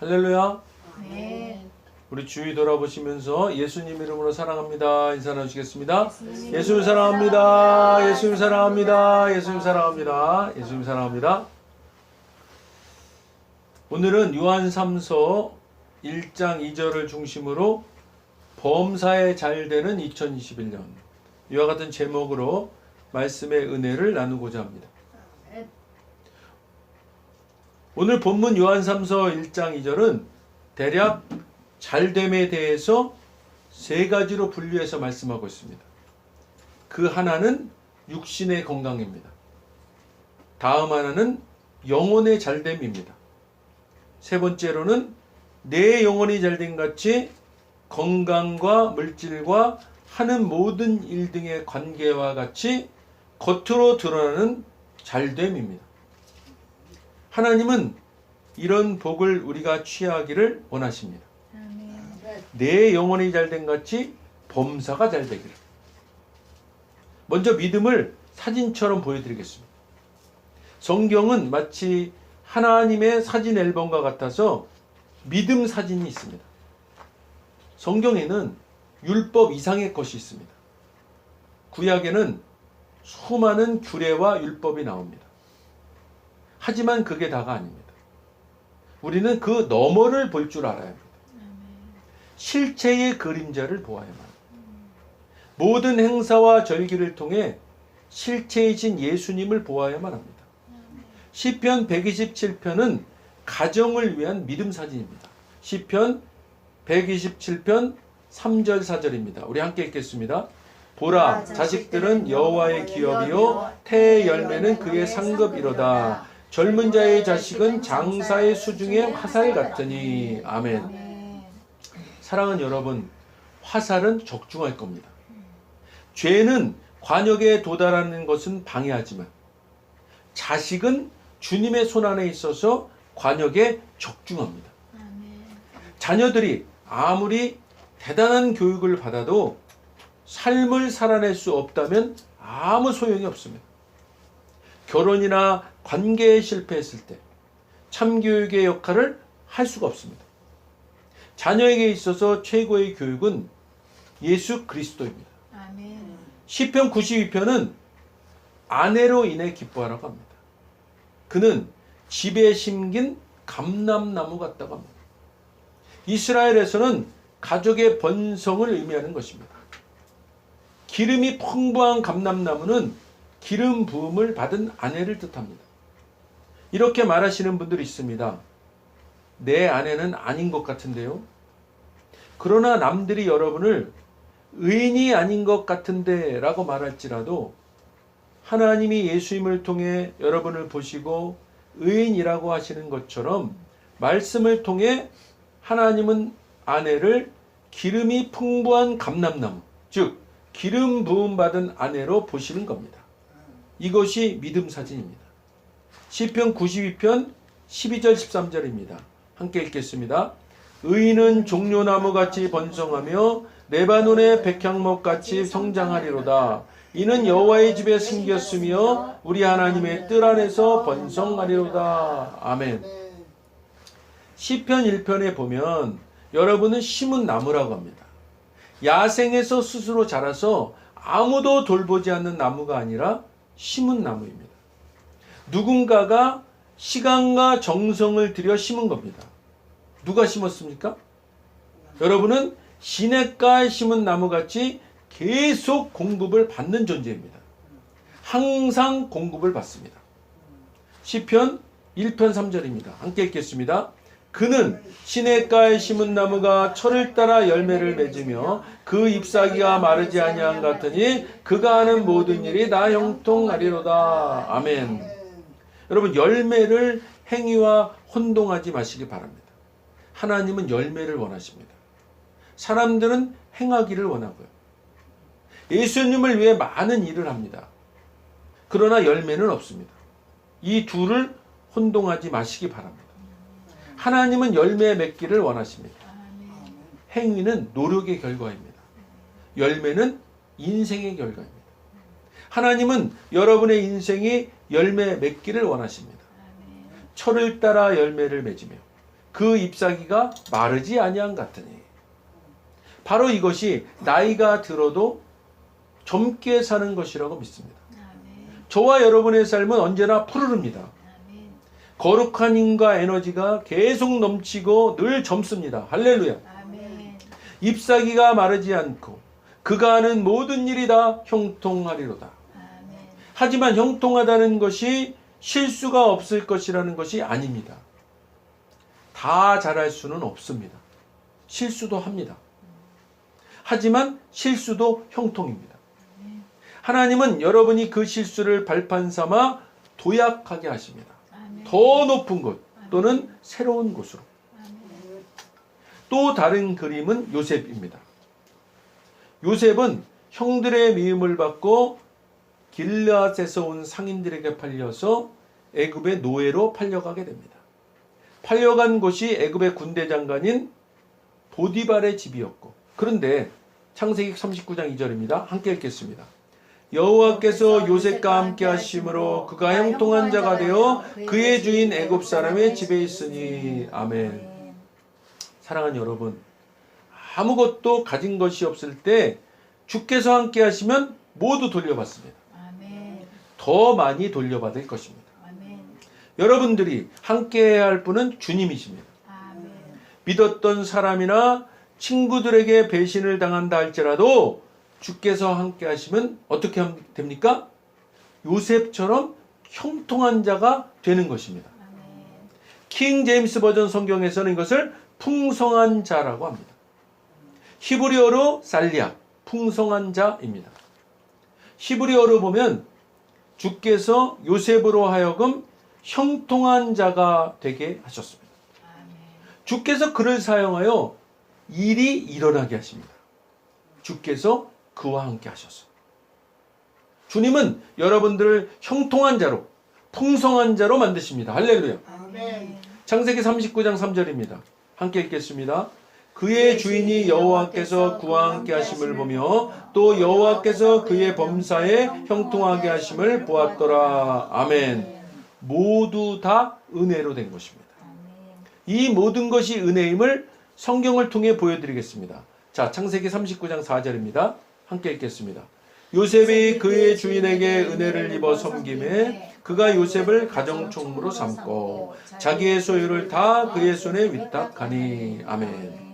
할렐루야. 네. 우리 주위 돌아보시면서 예수님 이름으로 사랑합니다 인사 나누시겠습니다. 예수님 사랑합니다. 예수님 사랑합니다. 예수님 사랑합니다. 예수님 사랑합니다. 오늘은 요한 3서 1장 2절을 중심으로 범사에 잘 되는 2021년, 이와 같은 제목으로 말씀의 은혜를 나누고자 합니다. 오늘 본문 요한 3서 1장 2절은 대략 잘됨에 대해서 세 가지로 분류해서 말씀하고 있습니다. 그 하나는 육신의 건강입니다. 다음 하나는 영혼의 잘됨입니다. 세 번째로는 내 영혼이 잘됨 같이 건강과 물질과 하는 모든 일 등의 관계와 같이 겉으로 드러나는 잘됨입니다. 하나님은 이런 복을 우리가 취하기를 원하십니다. 내 영혼이 잘된 같이 범사가 잘되기를. 먼저 믿음을 사진처럼 보여드리겠습니다. 성경은 마치 하나님의 사진 앨범과 같아서 믿음 사진이 있습니다. 성경에는 율법 이상의 것이 있습니다. 구약에는 수많은 규례와 율법이 나옵니다. 하지만 그게 다가 아닙니다. 우리는 그 너머를 볼 줄 알아야 합니다. 실체의 그림자를 보아야만 합니다. 모든 행사와 절기를 통해 실체이신 예수님을 보아야만 합니다. 시편 127편은 가정을 위한 믿음 사진입니다. 시편 127편 3절 4절입니다. 우리 함께 읽겠습니다. 보라, 자식들은 여호와의 기업이요 태의 열매는 그의 상급이로다. 젊은 자의 자식은 장사의 수중의 화살 같으니. 아멘. 사랑하는 여러분, 화살은 적중할 겁니다. 죄는 관역에 도달하는 것은 방해하지만 자식은 주님의 손 안에 있어서 관역에 적중합니다. 자녀들이 아무리 대단한 교육을 받아도 삶을 살아낼 수 없다면 아무 소용이 없습니다. 결혼이나 관계에 실패했을 때 참교육의 역할을 할 수가 없습니다. 자녀에게 있어서 최고의 교육은 예수 그리스도입니다. 시편 92편은 아내로 인해 기뻐하라고 합니다. 그는 집에 심긴 감람나무 같다고 합니다. 이스라엘에서는 가족의 번성을 의미하는 것입니다. 기름이 풍부한 감람나무는 기름 부음을 받은 아내를 뜻합니다. 이렇게 말하시는 분들이 있습니다. 내 아내는 아닌 것 같은데요. 그러나 남들이 여러분을 의인이 아닌 것 같은데 라고 말할지라도 하나님이 예수님을 통해 여러분을 보시고 의인이라고 하시는 것처럼 말씀을 통해 하나님은 아내를 기름이 풍부한 감람나무, 즉 기름 부음 받은 아내로 보시는 겁니다. 이것이 믿음 사진입니다. 시편 92편 12절 13절입니다. 함께 읽겠습니다. 의인은 종려나무같이 번성하며 레바논의 백향목같이 성장하리로다. 이는 여호와의 집에 숨겼으며 우리 하나님의 뜰 안에서 번성하리로다. 아멘. 시편 1편에 보면 여러분은 심은 나무라고 합니다. 야생에서 스스로 자라서 아무도 돌보지 않는 나무가 아니라 심은 나무입니다. 누군가가 시간과 정성을 들여 심은 겁니다. 누가 심었습니까? 여러분은 시냇가에 심은 나무같이 계속 공급을 받는 존재입니다. 항상 공급을 받습니다. 시편 1편 3절입니다. 함께 읽겠습니다. 그는 시냇가에 심은 나무가 철을 따라 열매를 맺으며 그 잎사귀가 마르지 아니한 같으니 그가 하는 모든 일이 다 형통하리로다. 아멘. 여러분, 열매를 행위와 혼동하지 마시기 바랍니다. 하나님은 열매를 원하십니다. 사람들은 행하기를 원하고요. 예수님을 위해 많은 일을 합니다. 그러나 열매는 없습니다. 이 둘을 혼동하지 마시기 바랍니다. 하나님은 열매 맺기를 원하십니다. 행위는 노력의 결과입니다. 열매는 인생의 결과입니다. 하나님은 여러분의 인생이 열매 맺기를 원하십니다. 철을 따라 열매를 맺으며 그 잎사귀가 마르지 아니한 같으니. 바로 이것이 나이가 들어도 젊게 사는 것이라고 믿습니다. 저와 여러분의 삶은 언제나 푸르릅니다. 거룩한 힘과 에너지가 계속 넘치고 늘 젊습니다. 할렐루야. 잎사귀가 마르지 않고 그가 하는 모든 일이 다 형통하리로다. 하지만 형통하다는 것이 실수가 없을 것이라는 것이 아닙니다. 다 잘할 수는 없습니다. 실수도 합니다. 하지만 실수도 형통입니다. 하나님은 여러분이 그 실수를 발판 삼아 도약하게 하십니다. 더 높은 곳 또는 새로운 곳으로. 또 다른 그림은 요셉입니다. 요셉은 형들의 미움을 받고 길르앗에서 온 상인들에게 팔려서 애굽의 노예로 팔려가게 됩니다. 팔려간 곳이 애굽의 군대 장관인 보디발의 집이었고, 그런데 창세기 39장 2절입니다. 함께 읽겠습니다. 여호와께서 요셉과 함께 하심으로 그가 형통한 자가 되어 그의 주인 애굽 사람의 집에 있으니. 아멘. 사랑하는 여러분, 아무것도 가진 것이 없을 때 주께서 함께 하시면 모두 돌려받습니다. 더 많이 돌려받을 것입니다. 여러분들이 함께해야 할 분은 주님이십니다. 믿었던 사람이나 친구들에게 배신을 당한다 할지라도 주께서 함께 하시면 어떻게 됩니까? 요셉처럼 형통한 자가 되는 것입니다. 킹 제임스 버전 성경에서는 이것을 풍성한 자라고 합니다. 히브리어로 살리아, 풍성한 자입니다. 히브리어로 보면 주께서 요셉으로 하여금 형통한 자가 되게 하셨습니다. 주께서 그를 사용하여 일이 일어나게 하십니다. 주께서 그와 함께 하셨어요. 주님은 여러분들을 형통한 자로, 풍성한 자로 만드십니다. 할렐루야. 아멘. 창세기 39장 3절입니다. 함께 읽겠습니다. 그의 주인이 여호와께서 그와 함께 하심을 보며 또 여호와께서 그의 범사에 형통하게 하심을 보았더라. 아멘. 모두 다 은혜로 된 것입니다. 이 모든 것이 은혜임을 성경을 통해 보여드리겠습니다. 자, 창세기 39장 4절입니다. 함께 읽겠습니다. 요셉이 그의 주인에게 은혜를 입어 섬김에 그가 요셉을 가정총무로 삼고 자기의 소유를 다 그의 손에 위탁하니. 아멘.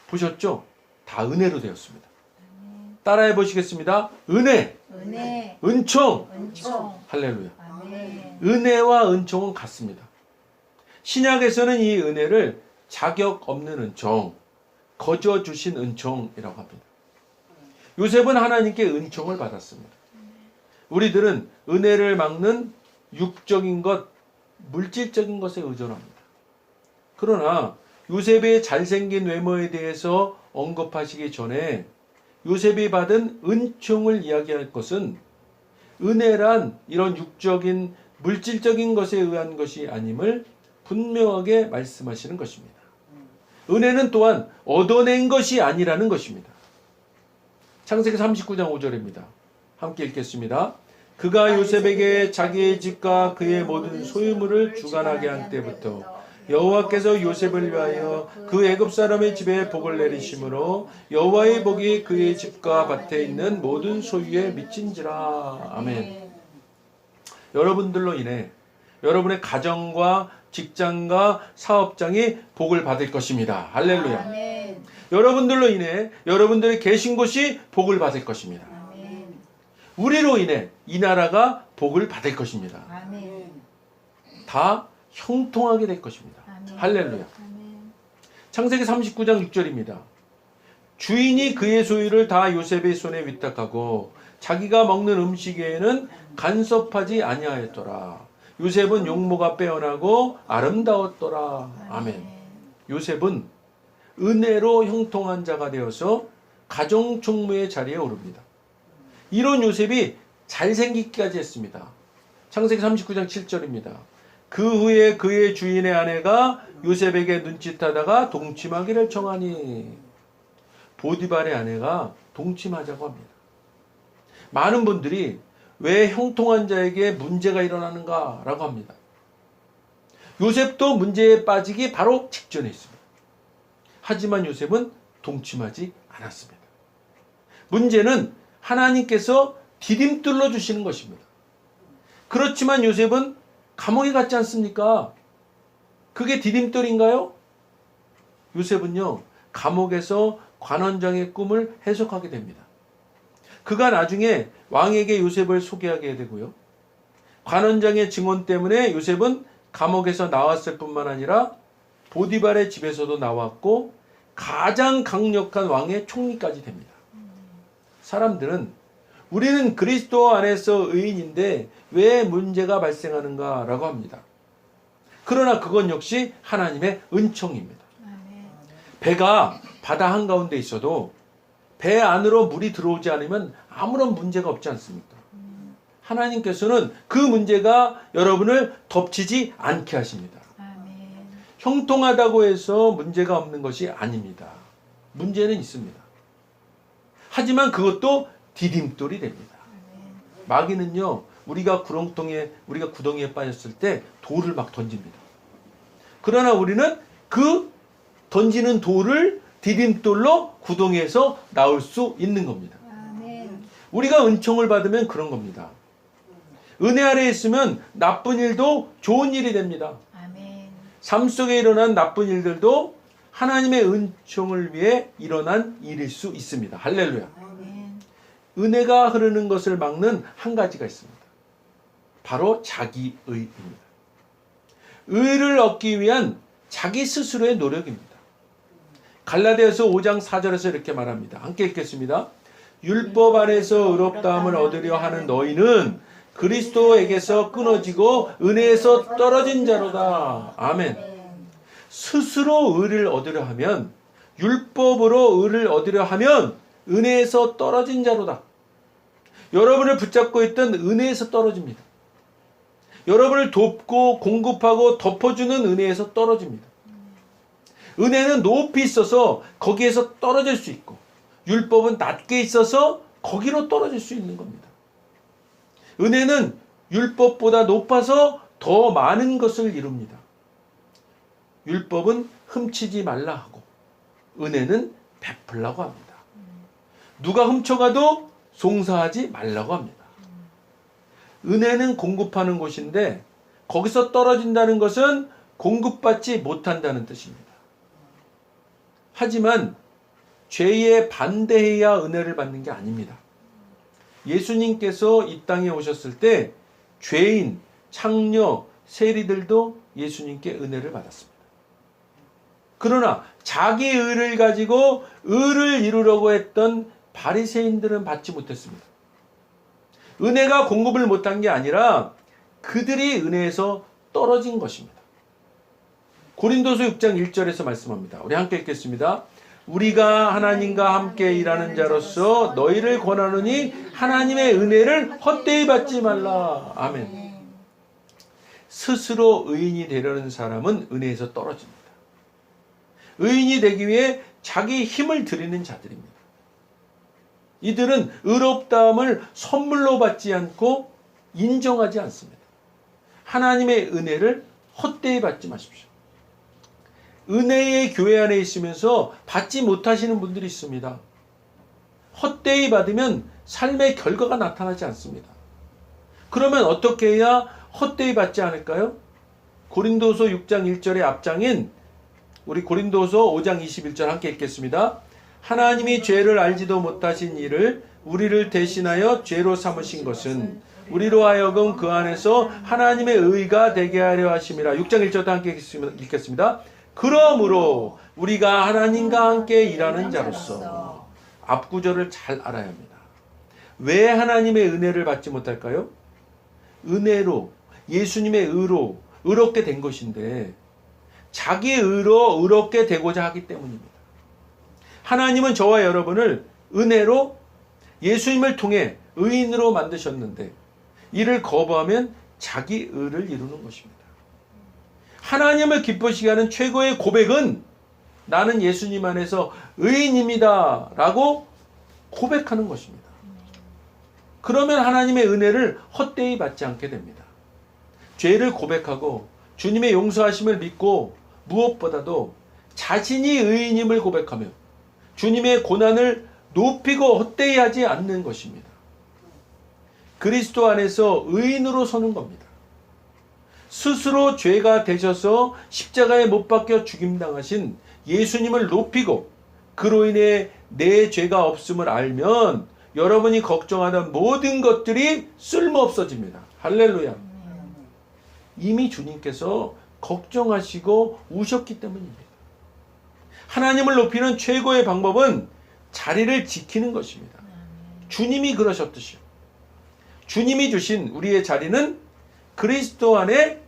보셨죠? 다 은혜로 되었습니다. 따라해 보시겠습니다. 은혜, 은총, 할렐루야. 은혜와 은총은 같습니다. 신약에서는 이 은혜를 자격 없는 은총, 거저 주신 은총이라고 합니다. 요셉은 하나님께 은총을 받았습니다. 우리들은 은혜를 막는 육적인 것, 물질적인 것에 의존합니다. 그러나 요셉의 잘생긴 외모에 대해서 언급하시기 전에 요셉이 받은 은총을 이야기할 것은 은혜란 이런 육적인 물질적인 것에 의한 것이 아님을 분명하게 말씀하시는 것입니다. 은혜는 또한 얻어낸 것이 아니라는 것입니다. 창세기 39장 5절입니다. 함께 읽겠습니다. 그가 요셉에게 자기의 집과 그의 모든 소유물을 주관하게 한 때부터 여호와께서 요셉을 위하여 그 애굽 사람의 집에 복을 내리심으로 여호와의 복이 그의 집과 밭에 있는 모든 소유에 미친지라. 아멘. 여러분들로 인해 여러분의 가정과 직장과 사업장이 복을 받을 것입니다. 할렐루야. 아멘. 여러분들로 인해 여러분들이 계신 곳이 복을 받을 것입니다. 아멘. 우리로 인해 이 나라가 복을 받을 것입니다. 아멘. 다 형통하게 될 것입니다. 아멘. 할렐루야. 아멘. 창세기 39장 6절입니다. 주인이 그의 소유를 다 요셉의 손에 위탁하고 자기가 먹는 음식에는 간섭하지 아니하였더라. 요셉은 용모가 빼어나고 아름다웠더라. 아멘. 요셉은 은혜로 형통한 자가 되어서 가정총무의 자리에 오릅니다. 이런 요셉이 잘생기기까지 했습니다. 창세기 39장 7절입니다. 그 후에 그의 주인의 아내가 요셉에게 눈짓하다가 동침하기를 청하니. 보디발의 아내가 동침하자고 합니다. 많은 분들이 왜 형통한 자에게 문제가 일어나는가 라고 합니다. 요셉도 문제에 빠지기 바로 직전에 있습니다. 하지만 요셉은 동침하지 않았습니다. 문제는 하나님께서 디딤뚫어 주시는 것입니다. 그렇지만 요셉은 감옥에 갔지 않습니까? 그게 디딤돌인가요? 요셉은요, 감옥에서 관원장의 꿈을 해석하게 됩니다. 그가 나중에 왕에게 요셉을 소개하게 되고요. 관원장의 증언 때문에 요셉은 감옥에서 나왔을 뿐만 아니라 보디발의 집에서도 나왔고 가장 강력한 왕의 총리까지 됩니다. 사람들은 우리는 그리스도 안에서 의인인데 왜 문제가 발생하는가 라고 합니다. 그러나 그건 역시 하나님의 은총입니다. 배가 바다 한가운데 있어도 배 안으로 물이 들어오지 않으면 아무런 문제가 없지 않습니까? 하나님께서는 그 문제가 여러분을 덮치지 않게 하십니다. 형통하다고 해서 문제가 없는 것이 아닙니다. 문제는 있습니다. 하지만 그것도 디딤돌이 됩니다. 마귀는요, 우리가 구덩이에 빠졌을 때 돌을 막 던집니다. 그러나 우리는 그 던지는 돌을 디딤돌로 구덩이에서 나올 수 있는 겁니다. 우리가 은총을 받으면 그런 겁니다. 은혜 아래에 있으면 나쁜 일도 좋은 일이 됩니다. 삶 속에 일어난 나쁜 일들도 하나님의 은총을 위해 일어난 일일 수 있습니다. 할렐루야. 은혜가 흐르는 것을 막는 한 가지가 있습니다. 바로 자기의입니다. 의를 얻기 위한 자기 스스로의 노력입니다. 갈라디아서 5장 4절에서 이렇게 말합니다. 함께 읽겠습니다. 율법 안에서 의롭다함을 얻으려 하는 너희는 그리스도에게서 끊어지고 은혜에서 떨어진 자로다. 아멘. 스스로 의를 얻으려 하면, 율법으로 의를 얻으려 하면 은혜에서 떨어진 자로다. 여러분을 붙잡고 있던 은혜에서 떨어집니다. 여러분을 돕고 공급하고 덮어주는 은혜에서 떨어집니다. 은혜는 높이 있어서 거기에서 떨어질 수 있고, 율법은 낮게 있어서 거기로 떨어질 수 있는 겁니다. 은혜는 율법보다 높아서 더 많은 것을 이룹니다. 율법은 훔치지 말라 하고 은혜는 베풀라고 합니다. 누가 훔쳐가도 송사하지 말라고 합니다. 은혜는 공급하는 곳인데 거기서 떨어진다는 것은 공급받지 못한다는 뜻입니다. 하지만 죄에 반대해야 은혜를 받는 게 아닙니다. 예수님께서 이 땅에 오셨을 때 죄인, 창녀, 세리들도 예수님께 은혜를 받았습니다. 그러나 자기 의를 가지고 의를 이루려고 했던 바리새인들은 받지 못했습니다. 은혜가 공급을 못한 게 아니라 그들이 은혜에서 떨어진 것입니다. 고린도서 6장 1절에서 말씀합니다. 우리 함께 읽겠습니다. 우리가 하나님과 함께 일하는 자로서 너희를 권하노니 하나님의 은혜를 헛되이 받지 말라. 아멘. 스스로 의인이 되려는 사람은 은혜에서 떨어집니다. 의인이 되기 위해 자기 힘을 들이는 자들입니다. 이들은 의롭다함을 선물로 받지 않고 인정하지 않습니다. 하나님의 은혜를 헛되이 받지 마십시오. 은혜의 교회 안에 있으면서 받지 못하시는 분들이 있습니다. 헛되이 받으면 삶의 결과가 나타나지 않습니다. 그러면 어떻게 해야 헛되이 받지 않을까요? 고린도서 6장 1절의 앞장인 우리 고린도서 5장 21절 함께 읽겠습니다. 하나님이 죄를 알지도 못하신 이를 우리를 대신하여 죄로 삼으신 것은 우리로 하여금 그 안에서 하나님의 의가 되게 하려 하심이라. 6장 1절도 함께 읽겠습니다. 그러므로 우리가 하나님과 함께 일하는 자로서, 앞구절을 잘 알아야 합니다. 왜 하나님의 은혜를 받지 못할까요? 은혜로, 예수님의 의로 의롭게 된 것인데 자기 의로 의롭게 되고자 하기 때문입니다. 하나님은 저와 여러분을 은혜로 예수님을 통해 의인으로 만드셨는데 이를 거부하면 자기 의를 이루는 것입니다. 하나님을 기쁘시게 하는 최고의 고백은 나는 예수님 안에서 의인입니다 라고 고백하는 것입니다. 그러면 하나님의 은혜를 헛되이 받지 않게 됩니다. 죄를 고백하고 주님의 용서하심을 믿고 무엇보다도 자신이 의인임을 고백하며 주님의 고난을 높이고 헛되이 하지 않는 것입니다. 그리스도 안에서 의인으로 서는 겁니다. 스스로 죄가 되셔서 십자가에 못 박혀 죽임당하신 예수님을 높이고 그로 인해 내 죄가 없음을 알면 여러분이 걱정하던 모든 것들이 쓸모없어집니다. 할렐루야. 이미 주님께서 걱정하시고 우셨기 때문입니다. 하나님을 높이는 최고의 방법은 자리를 지키는 것입니다. 주님이 그러셨듯이요. 주님이 주신 우리의 자리는 그리스도 안에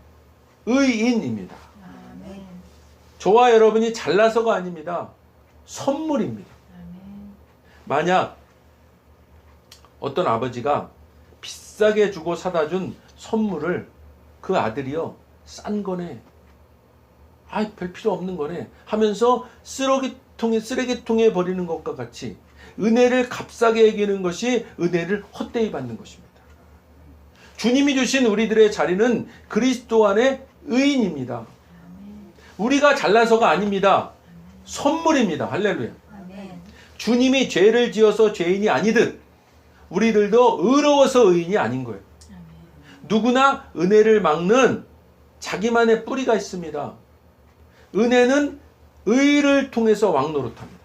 의인입니다. 저와 여러분이 잘나서가 아닙니다. 선물입니다. 만약 어떤 아버지가 비싸게 주고 사다 준 선물을 그 아들이요 싼 거네, 별 필요 없는 거네 하면서 쓰레기통에 버리는 것과 같이 은혜를 값싸게 여기는 것이 은혜를 헛되이 받는 것입니다. 주님이 주신 우리들의 자리는 그리스도 안에 의인입니다. 우리가 잘나서가 아닙니다. 선물입니다. 할렐루야. 주님이 죄를 지어서 죄인이 아니듯 우리들도 의로워서 의인이 아닌 거예요. 누구나 은혜를 막는 자기만의 뿌리가 있습니다. 은혜는 의를 통해서 왕노릇합니다.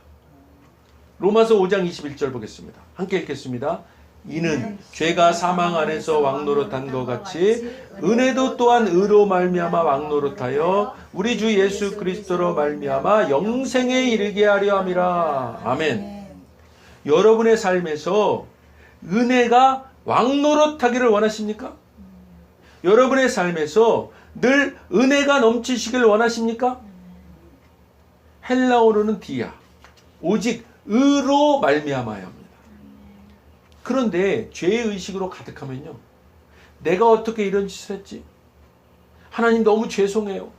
로마서 5장 21절 보겠습니다. 함께 읽겠습니다. 이는 죄가 사망 안에서 왕노릇한 것 같이 은혜도 또한 의로 말미암아 왕노릇하여 우리 주 예수 그리스도로 말미암아 영생에 이르게 하려 함이라. 아멘. 여러분의 삶에서 은혜가 왕노릇하기를 원하십니까? 여러분의 삶에서 늘 은혜가 넘치시길 원하십니까? 헬라어로는 디아, 오직 의로 말미암아야 합니다. 그런데 죄의식으로 가득하면요, 내가 어떻게 이런 짓을 했지? 하나님 너무 죄송해요.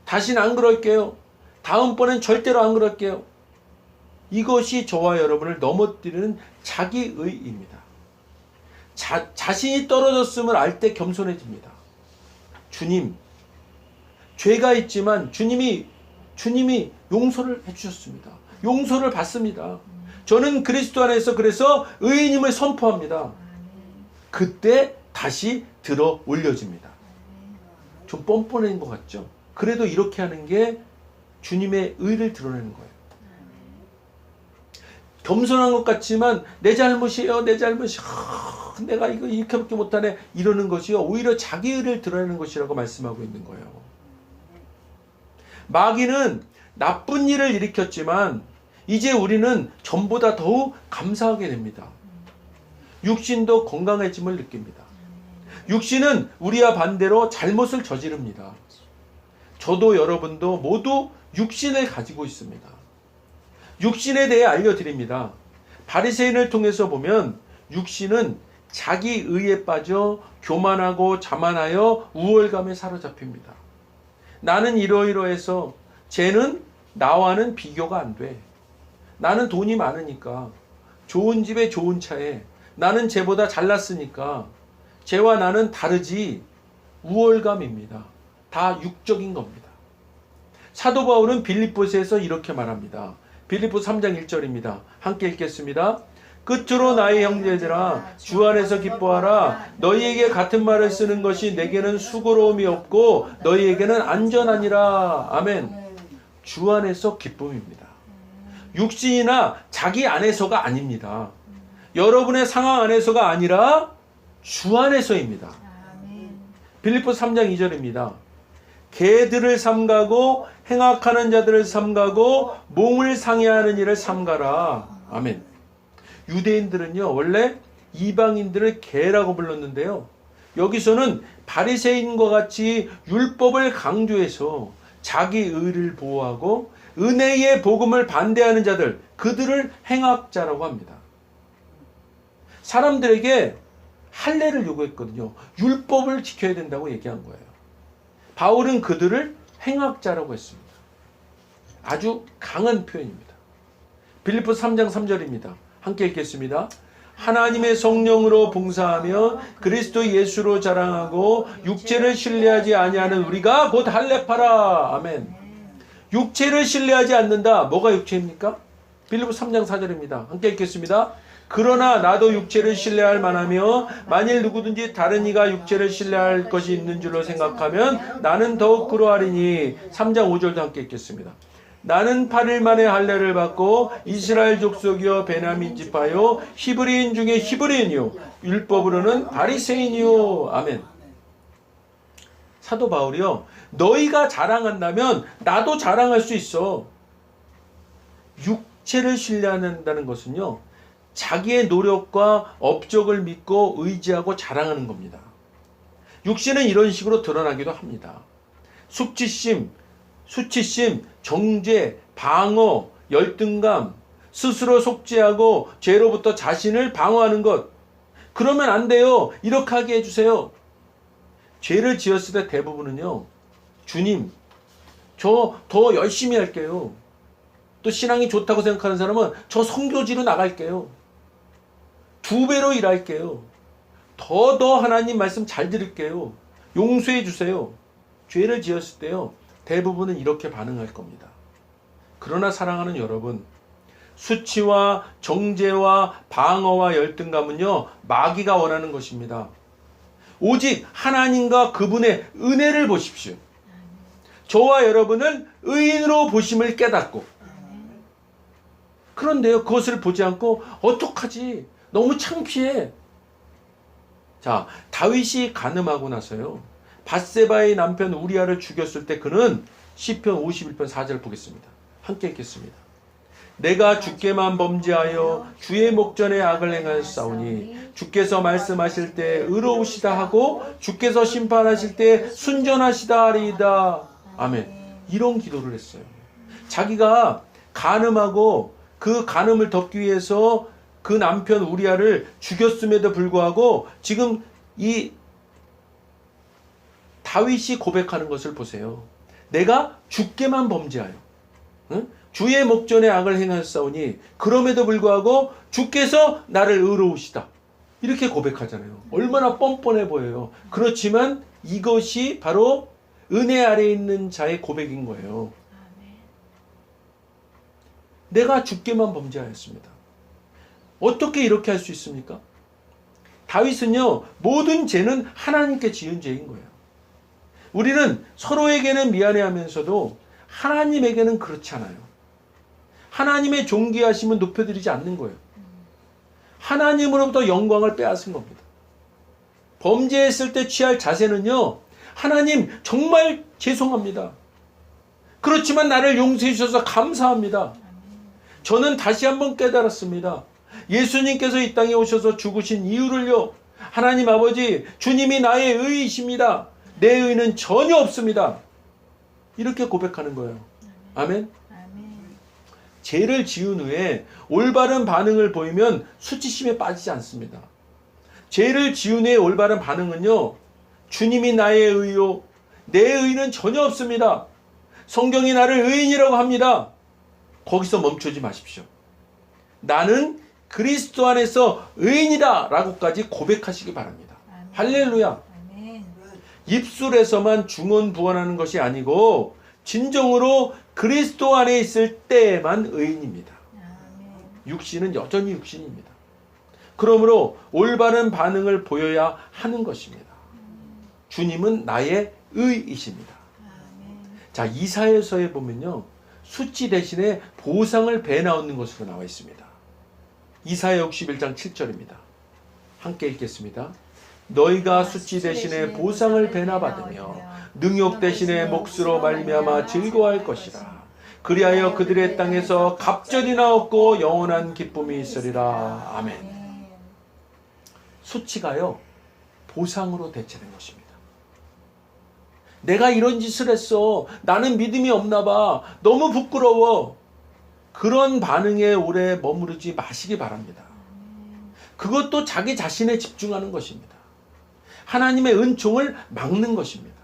다시는 안 그럴게요. 다음번엔 절대로 안 그럴게요. 이것이 저와 여러분을 넘어뜨리는 자기의입니다. 자신이 떨어졌음을 알 때 겸손해집니다. 주님, 죄가 있지만 주님이 용서를 해주셨습니다. 용서를 받습니다. 저는 그리스도 안에서 그래서 의인임을 선포합니다. 그때 다시 들어 올려집니다. 좀 뻔뻔한 것 같죠? 그래도 이렇게 하는 게 주님의 의를 드러내는 거예요. 겸손한 것 같지만 내 잘못이에요. 내 잘못이. 내가 이거 이렇게밖에 못하네. 이러는 것이요, 오히려 자기 의를 드러내는 것이라고 말씀하고 있는 거예요. 마귀는 나쁜 일을 일으켰지만 이제 우리는 전보다 더욱 감사하게 됩니다. 육신도 건강해짐을 느낍니다. 육신은 우리와 반대로 잘못을 저지릅니다. 저도 여러분도 모두 육신을 가지고 있습니다. 육신에 대해 알려드립니다. 바리새인을 통해서 보면 육신은 자기 의에 빠져 교만하고 자만하여 우월감에 사로잡힙니다. 나는 이러이러해서 쟤는 나와는 비교가 안 돼. 나는 돈이 많으니까, 좋은 집에 좋은 차에, 나는 쟤보다 잘났으니까 쟤와 나는 다르지. 우월감입니다. 다 육적인 겁니다. 사도 바울은 빌립보서에서 이렇게 말합니다. 빌립보 3장 1절입니다. 함께 읽겠습니다. 끝으로 나의 형제들아, 주 안에서 기뻐하라. 너희에게 같은 말을 쓰는 것이 내게는 수고로움이 없고 너희에게는 안전하니라. 아멘. 주 안에서 기쁨입니다. 육신이나 자기 안에서가 아닙니다. 여러분의 상황 안에서가 아니라 주 안에서입니다. 빌립보 3장 2절입니다. 개들을 삼가고 행악하는 자들을 삼가고 몸을 상해하는 일을 삼가라. 아멘. 유대인들은요, 원래 이방인들을 개라고 불렀는데요, 여기서는 바리새인과 같이 율법을 강조해서 자기 의를 보호하고 은혜의 복음을 반대하는 자들, 그들을 행악자라고 합니다. 사람들에게 할례를 요구했거든요. 율법을 지켜야 된다고 얘기한 거예요. 바울은 그들을 행악자라고 했습니다. 아주 강한 표현입니다. 빌립보 3장 3절입니다. 함께 읽겠습니다. 하나님의 성령으로 봉사하며 그리스도 예수로 자랑하고 육체를 신뢰하지 아니하는 우리가 곧 할례파라. 아멘. 육체를 신뢰하지 않는다. 뭐가 육체입니까? 빌립보 3장 4절입니다. 함께 읽겠습니다. 그러나 나도 육체를 신뢰할 만하며 만일 누구든지 다른 이가 육체를 신뢰할 것이 있는 줄로 생각하면 나는 더욱 그러하리니. 3장 5절도 함께 읽겠습니다. 나는 8일 만에 할례를 받고 이스라엘 족속이요 베냐민 지파요 히브리인 중에 히브리인이요 율법으로는 바리새인이요. 아멘. 사도 바울이요, 너희가 자랑한다면 나도 자랑할 수 있어. 육체를 신뢰한다는 것은요, 자기의 노력과 업적을 믿고 의지하고 자랑하는 겁니다. 육신은 이런 식으로 드러나기도 합니다. 수치심, 정죄, 방어, 열등감, 스스로 속죄하고 죄로부터 자신을 방어하는 것. 그러면 안 돼요. 이렇게 하게 해주세요. 죄를 지었을 때 대부분은요, 주님, 저 더 열심히 할게요. 또 신앙이 좋다고 생각하는 사람은 저 선교지로 나갈게요. 2배로 일할게요. 더 하나님 말씀 잘 들을게요. 용서해 주세요. 죄를 지었을 때요, 대부분은 이렇게 반응할 겁니다. 그러나 사랑하는 여러분, 수치와 정죄와 방어와 열등감은요, 마귀가 원하는 것입니다. 오직 하나님과 그분의 은혜를 보십시오. 저와 여러분을 의인으로 보심을 깨닫고, 그런데요, 그것을 보지 않고 어떡하지? 너무 창피해. 자, 다윗이 간음하고 나서요, 밧세바의 남편 우리아를 죽였을 때 그는 시편 51편 4절 보겠습니다. 함께 읽겠습니다. 내가 주께만 범죄하여 주의 목전에 악을 행하였사오니 주께서 말씀하실 때 의로우시다 하고 주께서 심판하실 때 순전하시다 하리이다. 아멘. 이런 기도를 했어요. 자기가 간음하고 그 간음을 덮기 위해서 그 남편 우리아를 죽였음에도 불구하고 지금 이 다윗이 고백하는 것을 보세요. 내가 주께만 범죄하여, 응? 주의 목전에 악을 행하였사오니 그럼에도 불구하고 주께서 나를 의로우시다. 이렇게 고백하잖아요. 얼마나 뻔뻔해 보여요. 그렇지만 이것이 바로 은혜 아래에 있는 자의 고백인 거예요. 내가 주께만 범죄하였습니다. 어떻게 이렇게 할 수 있습니까? 다윗은요, 모든 죄는 하나님께 지은 죄인 거예요. 우리는 서로에게는 미안해하면서도 하나님에게는 그렇지 않아요. 하나님의 존귀하심은 높여드리지 않는 거예요. 하나님으로부터 영광을 빼앗은 겁니다. 범죄했을 때 취할 자세는요, 하나님 정말 죄송합니다. 그렇지만 나를 용서해 주셔서 감사합니다. 저는 다시 한번 깨달았습니다. 예수님께서 이 땅에 오셔서 죽으신 이유를요, 하나님 아버지, 주님이 나의 의이십니다. 내 의는 전혀 없습니다. 이렇게 고백하는 거예요. 아멘. 죄를 지은 후에 올바른 반응을 보이면 수치심에 빠지지 않습니다. 죄를 지은 후에 올바른 반응은요, 주님이 나의 의요, 내 의는 전혀 없습니다. 성경이 나를 의인이라고 합니다. 거기서 멈추지 마십시오. 나는 그리스도 안에서 의인이다 라고까지 고백하시기 바랍니다. 아멘. 할렐루야. 아멘. 입술에서만 중언부언하는 것이 아니고 진정으로 그리스도 안에 있을 때만 의인입니다. 아멘. 육신은 여전히 육신입니다. 그러므로 올바른 반응을 보여야 하는 것입니다. 주님은 나의 의이십니다. 아멘. 자, 이사야서에 보면요, 수치 대신에 보상을 배나오는 것으로 나와 있습니다. 이사야 61장 7절입니다. 함께 읽겠습니다. 너희가 수치 대신에 보상을 배나 받으며 능욕 대신에 몫으로 말미암아 즐거워할 것이라. 그리하여 그들의 땅에서 갑절이나 얻고 영원한 기쁨이 있으리라. 아멘. 수치가요, 보상으로 대체된 것입니다. 내가 이런 짓을 했어. 나는 믿음이 없나 봐. 너무 부끄러워. 그런 반응에 오래 머무르지 마시기 바랍니다. 그것도 자기 자신에 집중하는 것입니다. 하나님의 은총을 막는 것입니다.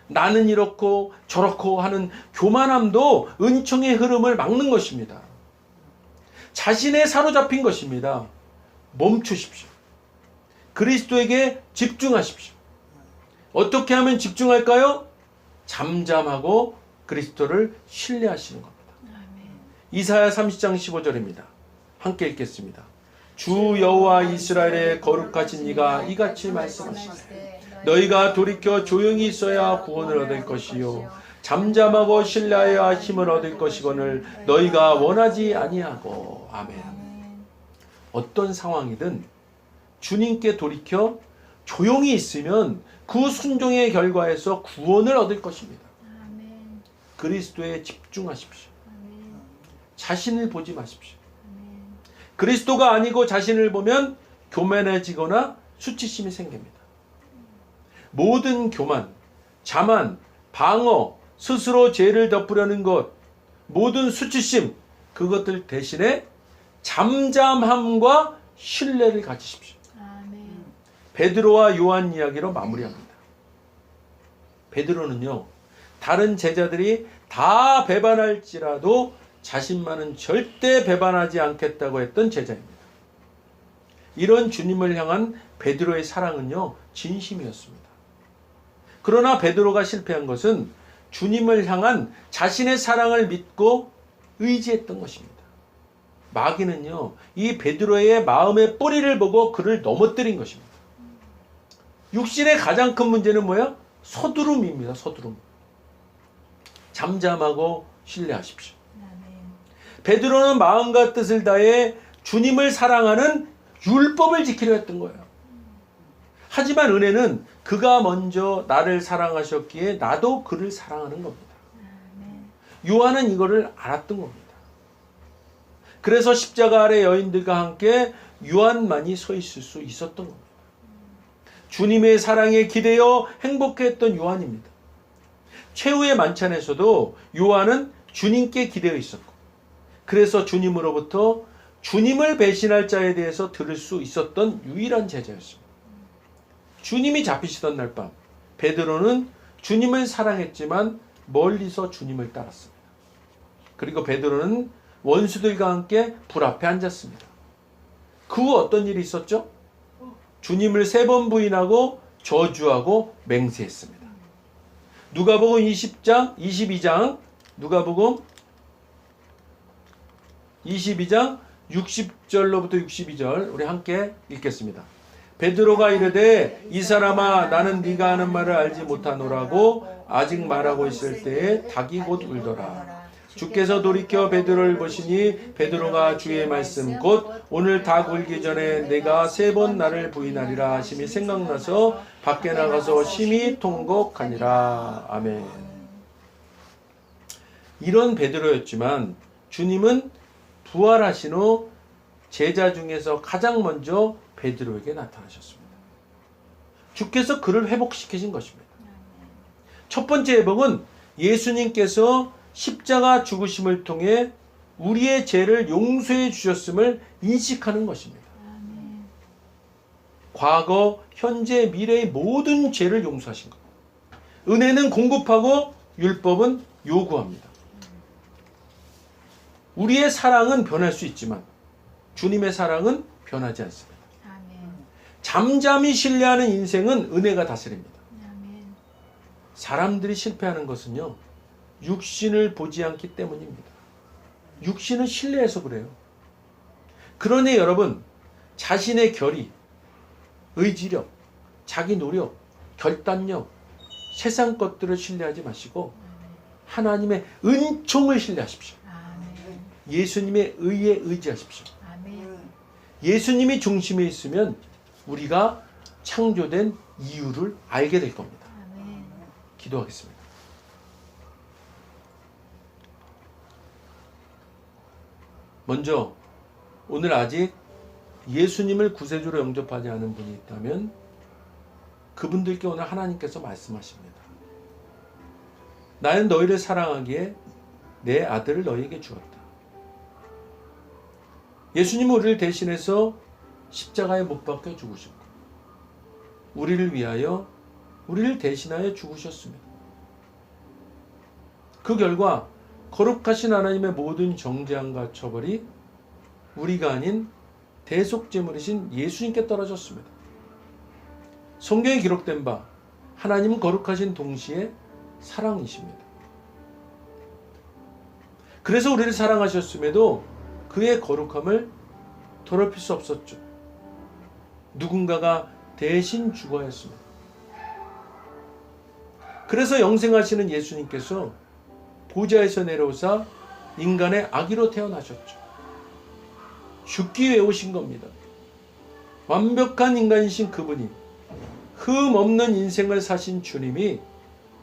나는 이렇고 저렇고 하는 교만함도 은총의 흐름을 막는 것입니다. 자신에 사로잡힌 것입니다. 멈추십시오. 그리스도에게 집중하십시오. 어떻게 하면 집중할까요? 잠잠하고 그리스도를 신뢰하시는 겁니다. 이사야 30장 15절입니다. 함께 읽겠습니다. 주 여호와 이스라엘의 거룩하신 이가 이같이 말씀하시되 너희가 돌이켜 조용히 있어야 구원을 얻을 것이요 잠잠하고 신뢰하여 힘을 얻을 것이거늘 너희가 원하지 아니하고. 아멘. 어떤 상황이든 주님께 돌이켜 조용히 있으면 그 순종의 결과에서 구원을 얻을 것입니다. 그리스도에 집중하십시오. 자신을 보지 마십시오. 그리스도가 아니고 자신을 보면 교만해지거나 수치심이 생깁니다. 모든 교만, 자만, 방어, 스스로 죄를 덮으려는 것, 모든 수치심, 그것들 대신에 잠잠함과 신뢰를 가지십시오. 베드로와 요한 이야기로 마무리합니다. 베드로는요, 다른 제자들이 다 배반할지라도 자신만은 절대 배반하지 않겠다고 했던 제자입니다. 이런 주님을 향한 베드로의 사랑은요, 진심이었습니다. 그러나 베드로가 실패한 것은 주님을 향한 자신의 사랑을 믿고 의지했던 것입니다. 마귀는요, 이 베드로의 마음의 뿌리를 보고 그를 넘어뜨린 것입니다. 육신의 가장 큰 문제는 뭐야? 서두름입니다. 서두름. 잠잠하고 신뢰하십시오. 베드로는 마음과 뜻을 다해 주님을 사랑하는 율법을 지키려 했던 거예요. 하지만 은혜는 그가 먼저 나를 사랑하셨기에 나도 그를 사랑하는 겁니다. 요한은 이거를 알았던 겁니다. 그래서 십자가 아래 여인들과 함께 요한만이 서 있을 수 있었던 겁니다. 주님의 사랑에 기대어 행복해했던 요한입니다. 최후의 만찬에서도 요한은 주님께 기대어 있었고, 그래서 주님으로부터 주님을 배신할 자에 대해서 들을 수 있었던 유일한 제자였습니다. 주님이 잡히시던 날 밤, 베드로는 주님을 사랑했지만 멀리서 주님을 따랐습니다. 그리고 베드로는 원수들과 함께 불 앞에 앉았습니다. 그 후 어떤 일이 있었죠? 주님을 3번 부인하고 저주하고 맹세했습니다. 누가복음 22장 누가복음 22장 60절로부터 62절 우리 함께 읽겠습니다. 베드로가 이르되 이 사람아 나는 네가 하는 말을 알지 못하노라고 아직 말하고 있을 때에 닭이 곧 울더라. 주께서 돌이켜 베드로를 보시니 베드로가 주의 말씀 곧 오늘 닭 울기 전에 내가 3번 나를 부인하리라 하심이 생각나서 밖에 나가서 심히 통곡하니라. 아멘. 이런 베드로였지만 주님은 부활하신 후 제자 중에서 가장 먼저 베드로에게 나타나셨습니다. 주께서 그를 회복시키신 것입니다. 첫 번째 회복은 예수님께서 십자가 죽으심을 통해 우리의 죄를 용서해 주셨음을 인식하는 것입니다. 과거, 현재, 미래의 모든 죄를 용서하신 것. 은혜는 공급하고 율법은 요구합니다. 우리의 사랑은 변할 수 있지만 주님의 사랑은 변하지 않습니다. 잠잠히 신뢰하는 인생은 은혜가 다스립니다. 사람들이 실패하는 것은요, 육신을 보지 않기 때문입니다. 육신은 신뢰해서 그래요. 그러니 여러분, 자신의 결의, 의지력, 자기 노력, 결단력, 세상 것들을 신뢰하지 마시고 하나님의 은총을 신뢰하십시오. 예수님의 의에 의지하십시오. 예수님이 중심에 있으면 우리가 창조된 이유를 알게 될 겁니다. 기도하겠습니다. 먼저 오늘 아직 예수님을 구세주로 영접하지 않은 분이 있다면 그분들께 오늘 하나님께서 말씀하십니다. 나는 너희를 사랑하기에 내 아들을 너희에게 주었다. 예수님은 우리를 대신해서 십자가에 못 박혀 죽으셨고 우리를 위하여 우리를 대신하여 죽으셨습니다. 그 결과 거룩하신 하나님의 모든 정죄함과 처벌이 우리가 아닌 대속제물이신 예수님께 떨어졌습니다. 성경에 기록된 바 하나님은 거룩하신 동시에 사랑이십니다. 그래서 우리를 사랑하셨음에도 그의 거룩함을 더럽힐 수 없었죠. 누군가가 대신 죽어야 했습니다. 그래서 영생하시는 예수님께서 보좌에서 내려오사 인간의 아기로 태어나셨죠. 죽기 위해 오신 겁니다. 완벽한 인간이신 그분이, 흠 없는 인생을 사신 주님이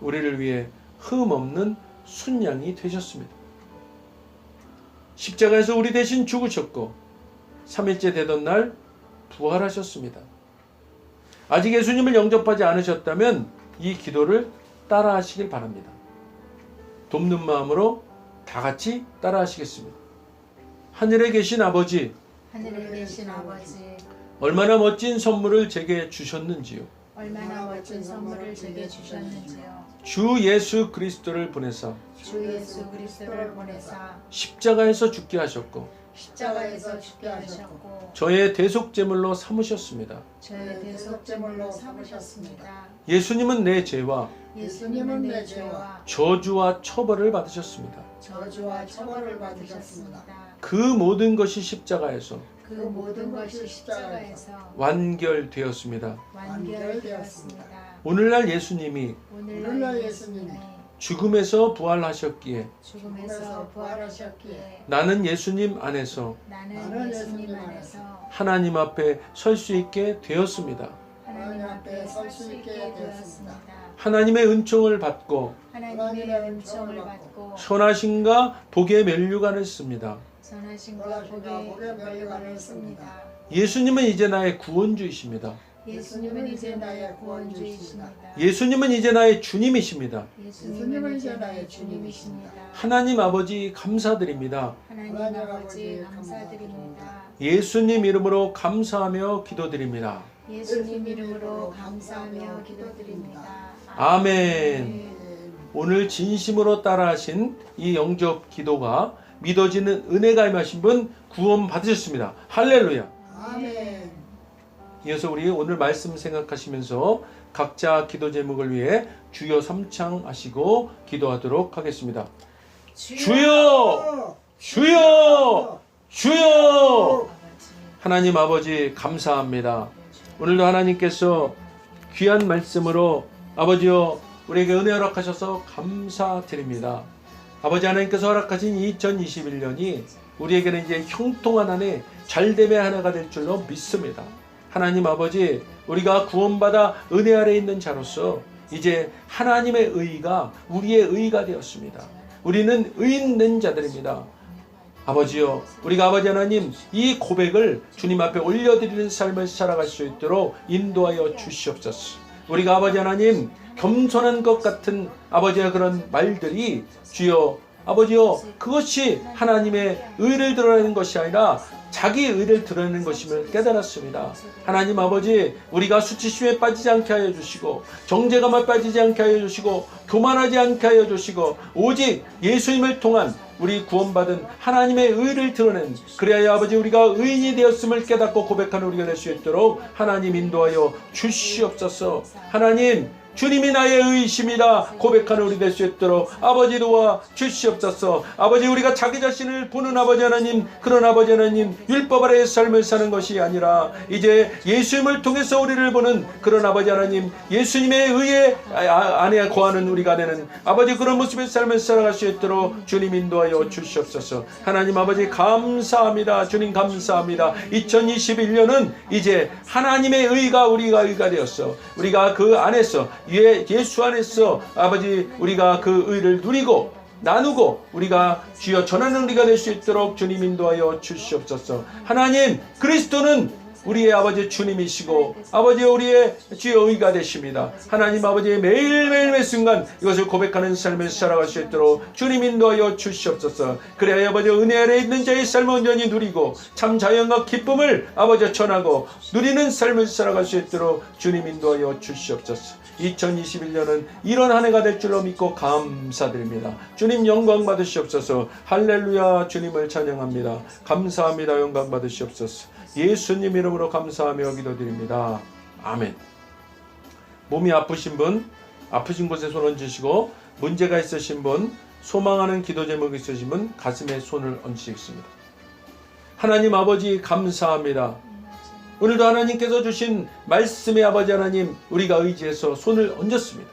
우리를 위해 흠 없는 순양이 되셨습니다. 십자가에서 우리 대신 죽으셨고 3일째 되던 날 부활하셨습니다. 아직 예수님을 영접하지 않으셨다면 이 기도를 따라 하시길 바랍니다. 돕는 마음으로 다 같이 따라 하시겠습니다. 하늘에 계신 아버지, 하늘에 계신 아버지, 얼마나 멋진 선물을 제게 주셨는지요. 얼마나 멋진 선물을 제게 주셨는지요. 주 예수 그리스도를 보내사 주 예수 그리스도를 보내사 십자가에서 죽게 하셨고 십자가에서 죽게 하셨고 저의 대속제물로 삼으셨습니다. 저의 대속제물로 삼으셨습니다. 예수님은 내 죄와 예수님은 내 죄와 저주와 처벌을 받으셨습니다. 저주와 처벌을 받으셨습니다. 그 모든 것이 십자가에서 그 모든 것이 십자가에서 완결되었습니다. 완결되었습니다. 오늘날 예수님이 오늘날 예수님이 죽음에서 부활하셨기에 죽음에서 부활하셨기에 나는 예수님 안에서 나는 예수님 안에서 하나님 앞에 설 수 있게 되었습니다. 하나님 앞에 설 수 있게 되었습니다. 하나님의 은총을 받고 하나님의 은총을 받고 선하심과 복의 면류관을 씁니다. 선하심과 복의 면류관을 씁니다. 예수님은 이제 나의 구원주이십니다. 예수님은 이제 나의 구원주이십니다. 예수님은 이제 나의 주님이십니다. 예수님은 이제 나의 주님이십니다. 하나님 아버지 감사드립니다. 하나님 아버지 감사드립니다. 예수님 이름으로 감사하며 기도드립니다. 예수님 이름으로 감사하며 기도드립니다. 아멘. 오늘 진심으로 따라하신 이 영접 기도가 믿어지는 은혜가 임하신 분 구원 받으셨습니다. 할렐루야. 아멘. 이어서 우리 오늘 말씀 생각하시면서 각자 기도 제목을 위해 주여 삼창하시고 기도하도록 하겠습니다. 주여! 주여! 주여! 하나님 아버지 감사합니다. 오늘도 하나님께서 귀한 말씀으로 아버지여 우리에게 은혜 허락하셔서 감사드립니다. 아버지 하나님께서 허락하신 2021년이 우리에게는 이제 형통한 한 해 잘됨의 한 해가 될 줄로 믿습니다. 하나님 아버지 우리가 구원받아 은혜 아래 있는 자로서 이제 하나님의 의가 우리의 의가 되었습니다. 우리는 의 있는 자들입니다. 아버지요 우리가 아버지 하나님 이 고백을 주님 앞에 올려드리는 삶을 살아갈 수 있도록 인도하여 주시옵소서. 우리가 아버지 하나님 겸손한 것 같은 아버지의 그런 말들이 주여 아버지요 그것이 하나님의 의를 드러내는 것이 아니라 자기 의를 드러내는 것임을 깨달았습니다. 하나님 아버지 우리가 수치심에 빠지지 않게 하여 주시고 정죄감에 빠지지 않게 하여 주시고 교만하지 않게 하여 주시고 오직 예수님을 통한 우리 구원받은 하나님의 의를 드러낸 그래야 아버지 우리가 의인이 되었음을 깨닫고 고백하는 우리가 될 수 있도록 하나님 인도하여 주시옵소서. 하나님 주님이 나의 의이십니다 고백하는 우리 될 수 있도록 아버지 도와 주시옵소서. 아버지 우리가 자기 자신을 보는 아버지 하나님 그런 아버지 하나님 율법 아래의 삶을 사는 것이 아니라 이제 예수님을 통해서 우리를 보는 그런 아버지 하나님 예수님의 의의 안에 거하는 우리가 되는 아버지 그런 모습의 삶을 살아갈 수 있도록 주님 인도하여 주시옵소서. 하나님 아버지 감사합니다. 주님 감사합니다. 2021년은 이제 하나님의 의가 우리가 의가 되었어. 우리가 그 안에서 예수 안에서 아버지 우리가 그 의를 누리고 나누고 우리가 주여 전하는 우리가 될 수 있도록 주님 인도하여 주시옵소서. 하나님 그리스도는 우리의 아버지 주님이시고 아버지 우리의 주여 의가 되십니다. 하나님 아버지 매일매일 매 순간 이것을 고백하는 삶을 살아갈 수 있도록 주님 인도하여 주시옵소서. 그래야 아버지 은혜 아래 있는 자의 삶을 온전히 누리고 참 자연과 기쁨을 아버지 전하고 누리는 삶을 살아갈 수 있도록 주님 인도하여 주시옵소서. 2021년은 이런 한 해가 될 줄로 믿고 감사드립니다. 주님 영광 받으시옵소서. 할렐루야. 주님을 찬양합니다. 감사합니다. 영광 받으시옵소서. 예수님 이름으로 감사하며 기도드립니다. 아멘. 몸이 아프신 분, 아프신 곳에 손 얹으시고, 문제가 있으신 분, 소망하는 기도 제목이 있으신 분 가슴에 손을 얹으시겠습니다. 하나님 아버지 감사합니다. 오늘도 하나님께서 주신 말씀의 아버지 하나님, 우리가 의지해서 손을 얹었습니다.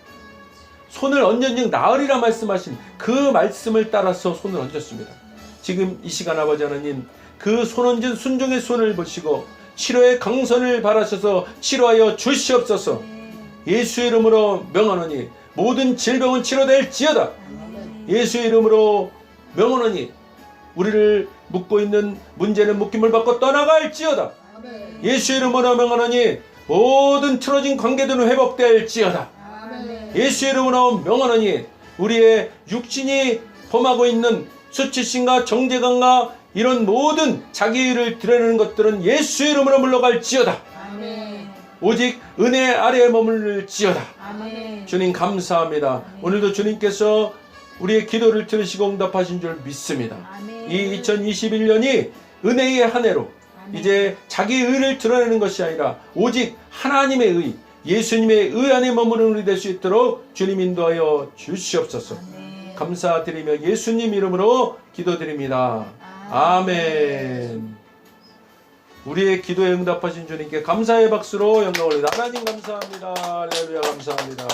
손을 얹은즉 나으리라 말씀하신 그 말씀을 따라서 손을 얹었습니다. 지금 이 시간 아버지 하나님, 그 손 얹은 순종의 손을 보시고 치료의 강선을 바라셔서 치료하여 주시옵소서. 예수의 이름으로 명하노니 모든 질병은 치료될지어다. 예수의 이름으로 명하노니 우리를 묶고 있는 문제는 묶임을 받고 떠나갈지어다. 예수의 이름으로 명하노니 모든 틀어진 관계들은 회복될지어다. 예수의 이름으로 명하노니 우리의 육신이 범하고 있는 수치심과 정죄감과 이런 모든 자기를 드러내는 것들은 예수의 이름으로 물러갈지어다. 오직 은혜 아래에 머물를지어다. 주님 감사합니다. 오늘도 주님께서 우리의 기도를 들으시고 응답하신 줄 믿습니다. 이 2021년이 은혜의 한 해로 이제 자기 의를 드러내는 것이 아니라 오직 하나님의 의, 예수님의 의 안에 머무르는 우리 될 수 있도록 주님 인도하여 주시옵소서. 감사드리며 예수님 이름으로 기도드립니다. 아멘. 우리의 기도에 응답하신 주님께 감사의 박수로 영광을 올립니다. 하나님 감사합니다. 할렐루야 감사합니다.